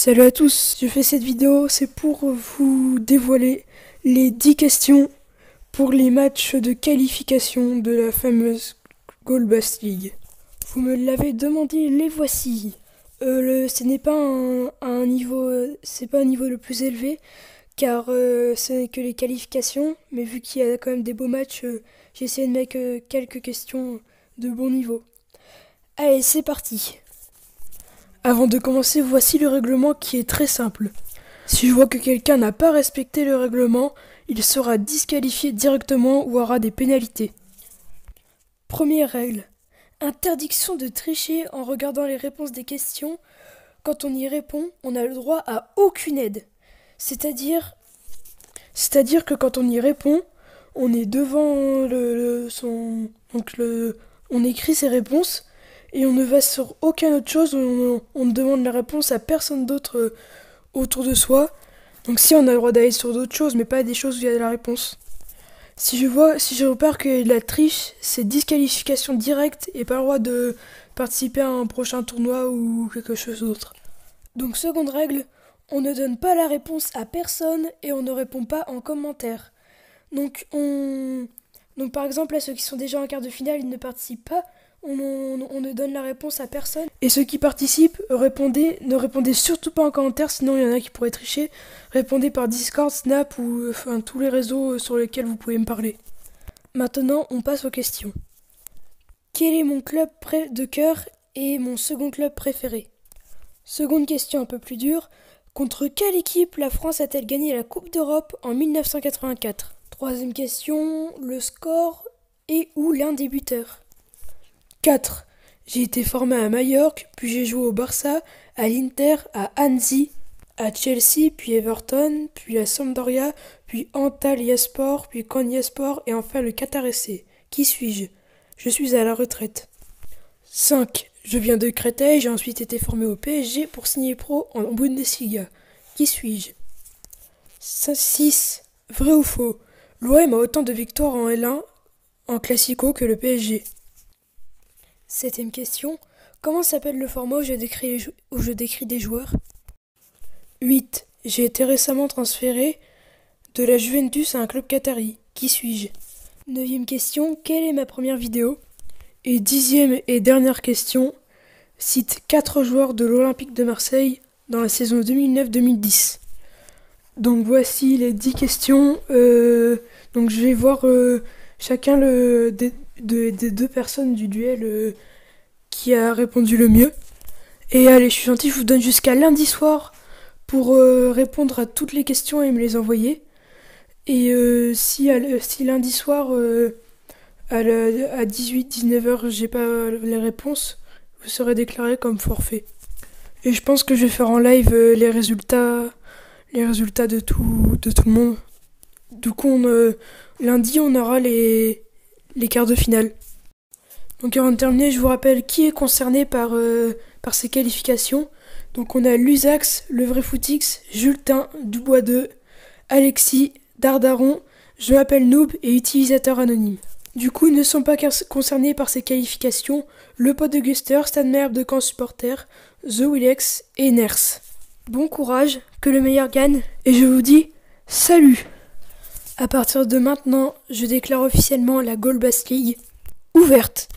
Salut à tous, je fais cette vidéo, c'est pour vous dévoiler les 10 questions pour les matchs de qualification de la fameuse Gold League. Vous me l'avez demandé, les voici. Ce n'est pas un niveau, c'est pas un niveau le plus élevé, car ce n'est que les qualifications, mais vu qu'il y a quand même des beaux matchs, j'ai essayé de mettre quelques questions de bon niveau. Allez, c'est parti. Avant de commencer, voici le règlement qui est très simple. Si je vois que quelqu'un n'a pas respecté le règlement, il sera disqualifié directement ou aura des pénalités. Première règle. Interdiction de tricher en regardant les réponses des questions. Quand on y répond, on n'a le droit à aucune aide. C'est-à-dire que quand on y répond, on est devant on écrit ses réponses et on ne va sur aucune autre chose, on ne demande la réponse à personne d'autre autour de soi. Donc si on a le droit d'aller sur d'autres choses, mais pas des choses où il y a la réponse. Si je repère que la triche, c'est disqualification directe et pas le droit de participer à un prochain tournoi ou quelque chose d'autre. Donc seconde règle, on ne donne pas la réponse à personne et on ne répond pas en commentaire. Donc par exemple, à ceux qui sont déjà en quart de finale, ils ne participent pas. On ne donne la réponse à personne. Et ceux qui participent, ne répondez surtout pas en commentaire, sinon il y en a qui pourraient tricher. Répondez par Discord, Snap ou tous les réseaux sur lesquels vous pouvez me parler. Maintenant, on passe aux questions. Quel est mon club de cœur et mon second club préféré? Seconde question un peu plus dure. Contre quelle équipe la France a-t-elle gagné la Coupe d'Europe en 1984? Troisième question, le score et ou l'un des buteurs. 4. J'ai été formé à Majorque, puis j'ai joué au Barça, à l'Inter, à Annecy, à Chelsea, puis Everton, puis à Sampdoria, puis Antalyaspor, puis Konyaspor et enfin le Qatar SC. Qui suis-je? Je suis à la retraite. 5. Je viens de Créteil, j'ai ensuite été formé au PSG pour signer pro en Bundesliga. Qui suis-je? 6. Vrai ou faux? L'OM a autant de victoires en L1 en Classico que le PSG. Septième question. Comment s'appelle le format où je décris des joueurs? 8. J'ai été récemment transféré de la Juventus à un club qatari. Qui suis-je? Neuvième question. Quelle est ma première vidéo? Et dixième et dernière question. Cite 4 joueurs de l'Olympique de Marseille dans la saison 2009-2010. Donc voici les 10 questions. Donc je vais voir chacun des deux personnes du duel qui a répondu le mieux. Et allez, je suis gentil, je vous donne jusqu'à lundi soir pour répondre à toutes les questions et me les envoyer. Et si lundi soir à 18-19h j'ai pas les réponses, vous serez déclaré comme forfait. Et je pense que je vais faire en live les résultats de tout le monde. Du coup, lundi, on aura les quarts de finale. Donc avant de terminer, je vous rappelle qui est concerné par ces qualifications. Donc on a Lusax, Le Vrai Footix, Jultin, Dubois 2, Alexis, Dardaron, Je m'appelle Noob et Utilisateur Anonyme. Du coup, ils ne sont pas concernés par ces qualifications Le Pote de Guster, Stanmer de Camp Supporter, The Willex et Ners. Bon courage, que le meilleur gagne, et je vous dis salut! À partir de maintenant, je déclare officiellement la Gold League ouverte.